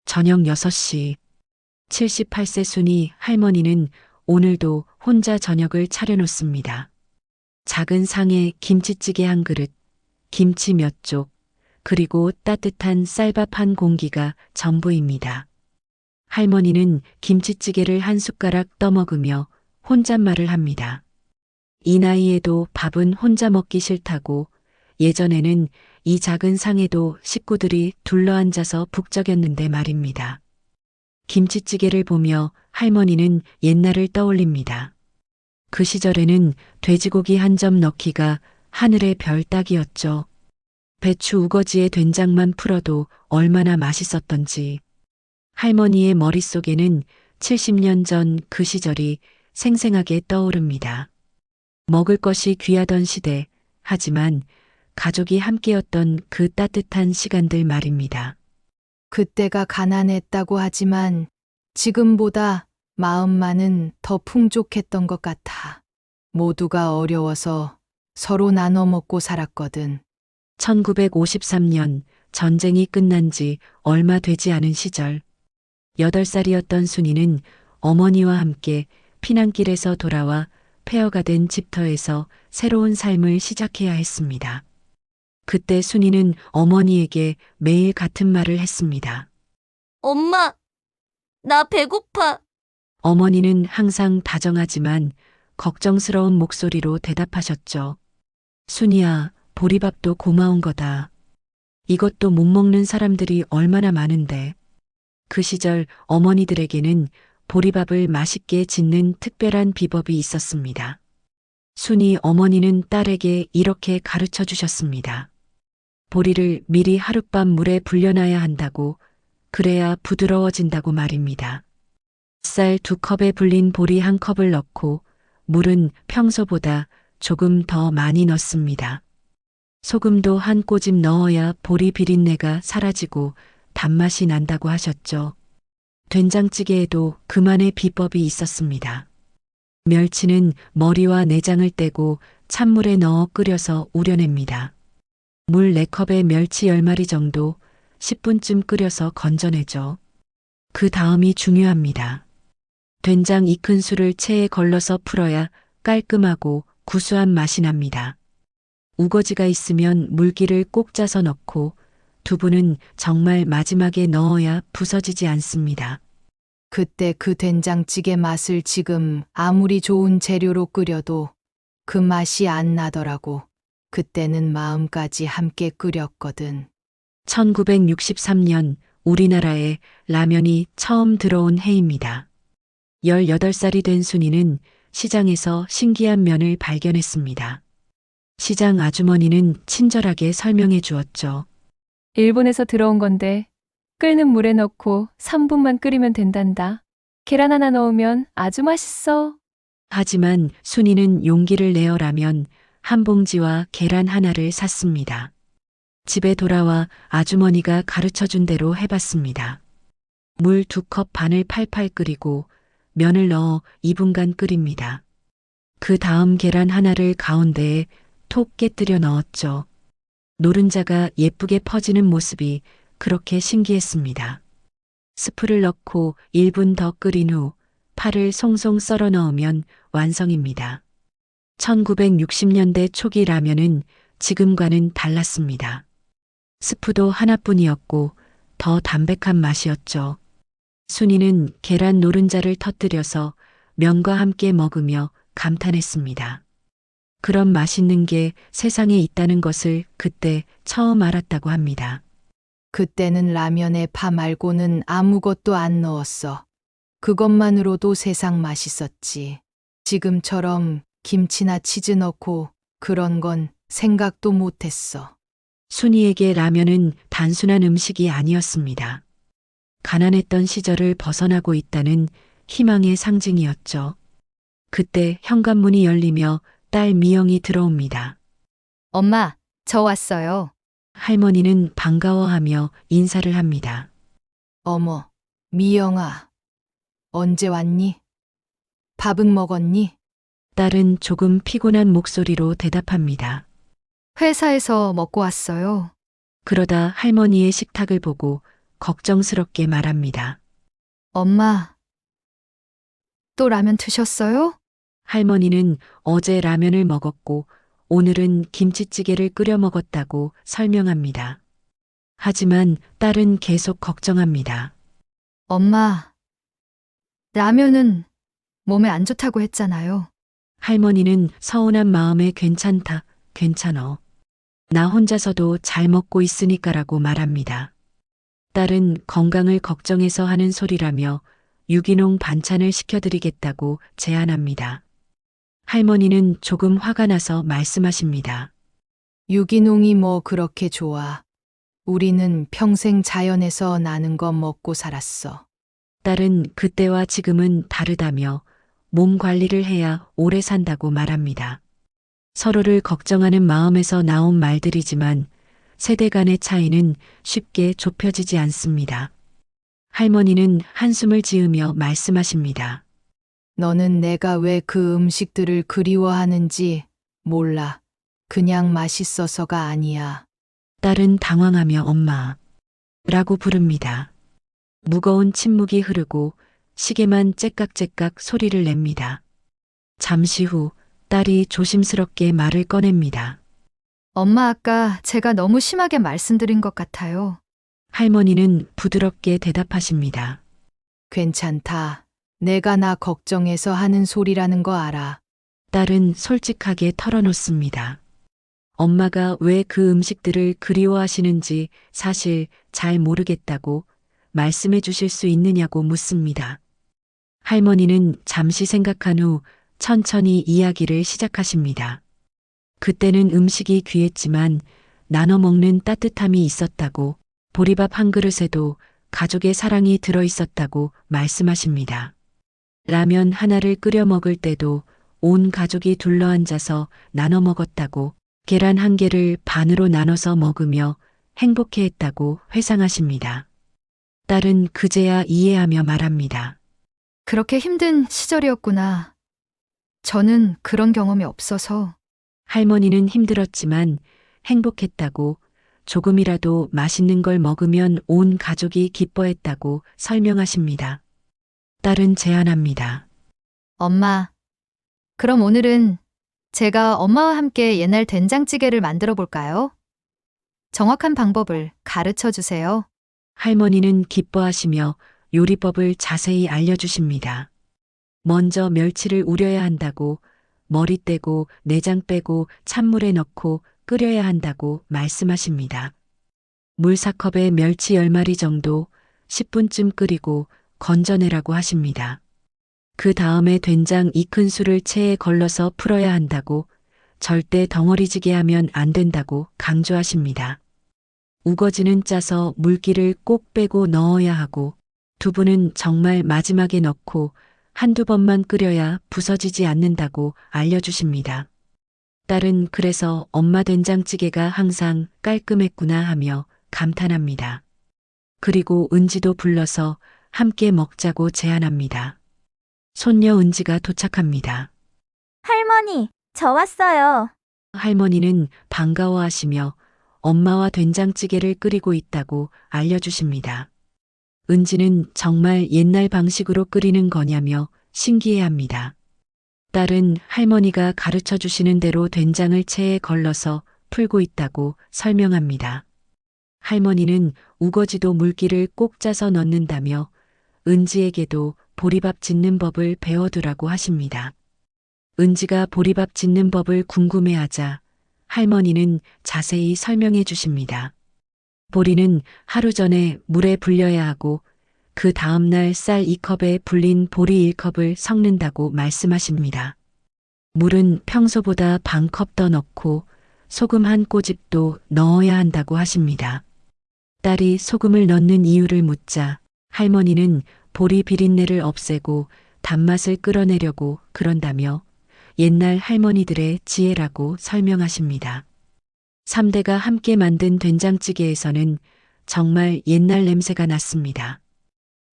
저녁 6시. 78세 순이 할머니는 오늘도 혼자 저녁을 차려놓습니다. 작은 상에 김치찌개 한 그릇, 김치 몇 쪽, 그리고 따뜻한 쌀밥 한 공기가 전부입니다. 할머니는 김치찌개를 한 숟가락 떠먹으며 혼잣말을 합니다. 이 나이에도 밥은 혼자 먹기 싫다고, 예전에는 이 작은 상에도 식구들이 둘러앉아서 북적였는데 말입니다. 김치찌개를 보며 할머니는 옛날을 떠올립니다. 그 시절에는 돼지고기 한 점 넣기가 하늘의 별 따기였죠. 배추 우거지에 된장만 풀어도 얼마나 맛있었던지. 할머니의 머릿속에는 70년 전 그 시절이 생생하게 떠오릅니다. 먹을 것이 귀하던 시대, 하지만 가족이 함께였던 그 따뜻한 시간들 말입니다. 그때가 가난했다고 하지만 지금보다 마음만은 더 풍족했던 것 같아. 모두가 어려워서 서로 나눠 먹고 살았거든. 1953년 전쟁이 끝난 지 얼마 되지 않은 시절, 8살이었던 순이는 어머니와 함께 피난길에서 돌아와 폐허가 된 집터에서 새로운 삶을 시작해야 했습니다. 그때 순이는 어머니에게 매일 같은 말을 했습니다. 엄마, 나 배고파. 어머니는 항상 다정하지만 걱정스러운 목소리로 대답하셨죠. 순이야, 보리밥도 고마운 거다. 이것도 못 먹는 사람들이 얼마나 많은데. 그 시절 어머니들에게는 보리밥을 맛있게 짓는 특별한 비법이 있었습니다. 순이 어머니는 딸에게 이렇게 가르쳐 주셨습니다. 보리를 미리 하룻밤 물에 불려놔야 한다고, 그래야 부드러워진다고 말입니다. 쌀 2컵에 불린 보리 1컵을 넣고 물은 평소보다 조금 더 많이 넣습니다. 소금도 한 꼬집 넣어야 보리 비린내가 사라지고 단맛이 난다고 하셨죠. 된장찌개에도 그만의 비법이 있었습니다. 멸치는 머리와 내장을 떼고 찬물에 넣어 끓여서 우려냅니다. 물 4컵에 멸치 10마리 정도 10분쯤 끓여서 건져내죠. 그 다음이 중요합니다. 된장 2큰술을 체에 걸러서 풀어야 깔끔하고 구수한 맛이 납니다. 우거지가 있으면 물기를 꼭 짜서 넣고 두부는 정말 마지막에 넣어야 부서지지 않습니다. 그때 그 된장찌개 맛을 지금 아무리 좋은 재료로 끓여도 그 맛이 안 나더라고. 그때는 마음까지 함께 끓였거든. 1963년 우리나라에 라면이 처음 들어온 해입니다. 18살이 된 순이는 시장에서 신기한 면을 발견했습니다. 시장 아주머니는 친절하게 설명해 주었죠. 일본에서 들어온 건데 끓는 물에 넣고 3분만 끓이면 된단다. 계란 하나 넣으면 아주 맛있어. 하지만 순이는 용기를 내어라면 한 봉지와 계란 하나를 샀습니다. 집에 돌아와 아주머니가 가르쳐준 대로 해봤습니다. 물 2컵 반을 팔팔 끓이고 면을 넣어 2분간 끓입니다. 그 다음 계란 하나를 가운데에 톡 깨뜨려 넣었죠. 노른자가 예쁘게 퍼지는 모습이 그렇게 신기했습니다. 스프를 넣고 1분 더 끓인 후 파를 송송 썰어 넣으면 완성입니다. 1960년대 초기 라면은 지금과는 달랐습니다. 스프도 하나뿐이었고 더 담백한 맛이었죠. 순이는 계란 노른자를 터뜨려서 면과 함께 먹으며 감탄했습니다. 그런 맛있는 게 세상에 있다는 것을 그때 처음 알았다고 합니다. 그때는 라면에 파 말고는 아무것도 안 넣었어. 그것만으로도 세상 맛있었지. 지금처럼 김치나 치즈 넣고 그런 건 생각도 못했어. 순이에게 라면은 단순한 음식이 아니었습니다. 가난했던 시절을 벗어나고 있다는 희망의 상징이었죠. 그때 현관문이 열리며 딸 미영이 들어옵니다. 엄마, 저 왔어요. 할머니는 반가워하며 인사를 합니다. 어머, 미영아, 언제 왔니? 밥은 먹었니? 딸은 조금 피곤한 목소리로 대답합니다. 회사에서 먹고 왔어요. 그러다 할머니의 식탁을 보고 걱정스럽게 말합니다. 엄마, 또 라면 드셨어요? 할머니는 어제 라면을 먹었고 오늘은 김치찌개를 끓여 먹었다고 설명합니다. 하지만 딸은 계속 걱정합니다. 엄마, 라면은 몸에 안 좋다고 했잖아요. 할머니는 서운한 마음에 괜찮다, 괜찮어. 나 혼자서도 잘 먹고 있으니까라고 말합니다. 딸은 건강을 걱정해서 하는 소리라며 유기농 반찬을 시켜드리겠다고 제안합니다. 할머니는 조금 화가 나서 말씀하십니다. 유기농이 뭐 그렇게 좋아. 우리는 평생 자연에서 나는 거 먹고 살았어. 딸은 그때와 지금은 다르다며 몸 관리를 해야 오래 산다고 말합니다. 서로를 걱정하는 마음에서 나온 말들이지만 세대 간의 차이는 쉽게 좁혀지지 않습니다. 할머니는 한숨을 지으며 말씀하십니다. 너는 내가 왜 그 음식들을 그리워하는지 몰라. 그냥 맛있어서가 아니야. 딸은 당황하며 엄마 라고 부릅니다. 무거운 침묵이 흐르고 시계만 째깍째깍 소리를 냅니다. 잠시 후 딸이 조심스럽게 말을 꺼냅니다. 엄마 아까 제가 너무 심하게 말씀드린 것 같아요. 할머니는 부드럽게 대답하십니다. 괜찮다. 내가 나 걱정해서 하는 소리라는 거 알아. 딸은 솔직하게 털어놓습니다. 엄마가 왜 그 음식들을 그리워하시는지 사실 잘 모르겠다고 말씀해 주실 수 있느냐고 묻습니다. 할머니는 잠시 생각한 후 천천히 이야기를 시작하십니다. 그때는 음식이 귀했지만 나눠 먹는 따뜻함이 있었다고, 보리밥 한 그릇에도 가족의 사랑이 들어 있었다고 말씀하십니다. 라면 하나를 끓여 먹을 때도 온 가족이 둘러앉아서 나눠 먹었다고, 계란 한 개를 반으로 나눠서 먹으며 행복해했다고 회상하십니다. 딸은 그제야 이해하며 말합니다. 그렇게 힘든 시절이었구나. 저는 그런 경험이 없어서. 할머니는 힘들었지만 행복했다고, 조금이라도 맛있는 걸 먹으면 온 가족이 기뻐했다고 설명하십니다. 딸은 제안합니다. 엄마, 그럼 오늘은 제가 엄마와 함께 옛날 된장찌개를 만들어 볼까요? 정확한 방법을 가르쳐 주세요. 할머니는 기뻐하시며 요리법을 자세히 알려주십니다. 먼저 멸치를 우려야 한다고, 머리 떼고 내장 빼고 찬물에 넣고 끓여야 한다고 말씀하십니다. 물 4컵에 멸치 10마리 정도 10분쯤 끓이고 건져내라고 하십니다. 그 다음에 된장 2큰술을 체에 걸러서 풀어야 한다고, 절대 덩어리지게 하면 안 된다고 강조하십니다. 우거지는 짜서 물기를 꼭 빼고 넣어야 하고, 두부는 정말 마지막에 넣고 한두 번만 끓여야 부서지지 않는다고 알려주십니다. 딸은 그래서 엄마 된장찌개가 항상 깔끔했구나 하며 감탄합니다. 그리고 은지도 불러서 함께 먹자고 제안합니다. 손녀 은지가 도착합니다. 할머니, 저 왔어요. 할머니는 반가워하시며 엄마와 된장찌개를 끓이고 있다고 알려주십니다. 은지는 정말 옛날 방식으로 끓이는 거냐며 신기해합니다. 딸은 할머니가 가르쳐 주시는 대로 된장을 체에 걸러서 풀고 있다고 설명합니다. 할머니는 우거지도 물기를 꼭 짜서 넣는다며 은지에게도 보리밥 짓는 법을 배워두라고 하십니다. 은지가 보리밥 짓는 법을 궁금해하자 할머니는 자세히 설명해 주십니다. 보리는 하루 전에 물에 불려야 하고 그 다음날 쌀 2컵에 불린 보리 1컵을 섞는다고 말씀하십니다. 물은 평소보다 반 컵 더 넣고 소금 한 꼬집도 넣어야 한다고 하십니다. 딸이 소금을 넣는 이유를 묻자 할머니는 보리 비린내를 없애고 단맛을 끌어내려고 그런다며 옛날 할머니들의 지혜라고 설명하십니다. 3대가 함께 만든 된장찌개에서는 정말 옛날 냄새가 났습니다.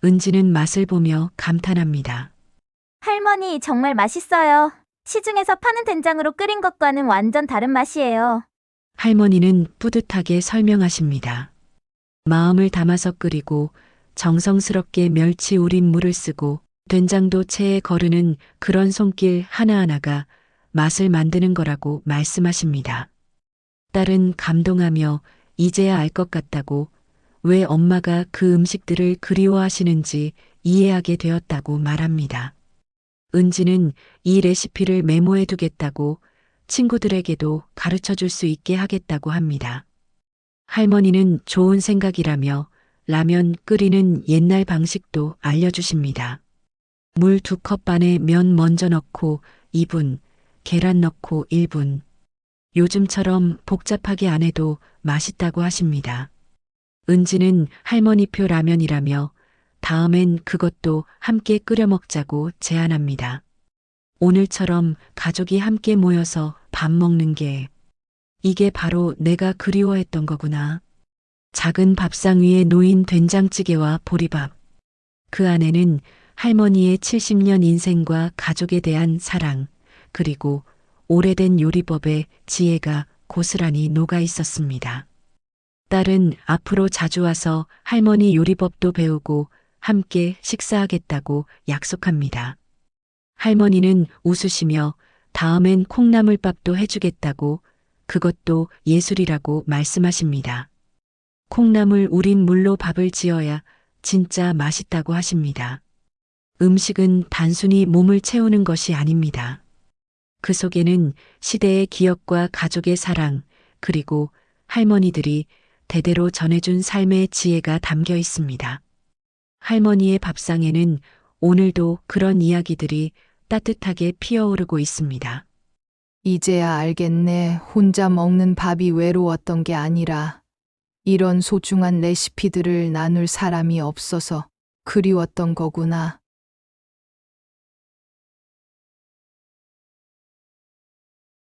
은지는 맛을 보며 감탄합니다. 할머니, 정말 맛있어요. 시중에서 파는 된장으로 끓인 것과는 완전 다른 맛이에요. 할머니는 뿌듯하게 설명하십니다. 마음을 담아서 끓이고 정성스럽게 멸치 우린 물을 쓰고 된장도 체에 거르는 그런 손길 하나하나가 맛을 만드는 거라고 말씀하십니다. 딸은 감동하며 이제야 알 것 같다고, 왜 엄마가 그 음식들을 그리워하시는지 이해하게 되었다고 말합니다. 은지는 이 레시피를 메모해 두겠다고, 친구들에게도 가르쳐 줄 수 있게 하겠다고 합니다. 할머니는 좋은 생각이라며 라면 끓이는 옛날 방식도 알려주십니다. 물 2컵 반에 면 먼저 넣고 2분, 계란 넣고 1분. 요즘처럼 복잡하게 안 해도 맛있다고 하십니다. 은지는 할머니표 라면이라며 다음엔 그것도 함께 끓여 먹자고 제안합니다. 오늘처럼 가족이 함께 모여서 밥 먹는 게, 이게 바로 내가 그리워했던 거구나. 작은 밥상 위에 놓인 된장찌개와 보리밥. 그 안에는 할머니의 70년 인생과 가족에 대한 사랑, 그리고 오래된 요리법의 지혜가 고스란히 녹아 있었습니다. 딸은 앞으로 자주 와서 할머니 요리법도 배우고 함께 식사하겠다고 약속합니다. 할머니는 웃으시며 다음엔 콩나물밥도 해주겠다고, 그것도 예술이라고 말씀하십니다. 콩나물 우린 물로 밥을 지어야 진짜 맛있다고 하십니다. 음식은 단순히 몸을 채우는 것이 아닙니다. 그 속에는 시대의 기억과 가족의 사랑, 그리고 할머니들이 대대로 전해준 삶의 지혜가 담겨 있습니다. 할머니의 밥상에는 오늘도 그런 이야기들이 따뜻하게 피어오르고 있습니다. 이제야 알겠네. 혼자 먹는 밥이 외로웠던 게 아니라 이런 소중한 레시피들을 나눌 사람이 없어서 그리웠던 거구나.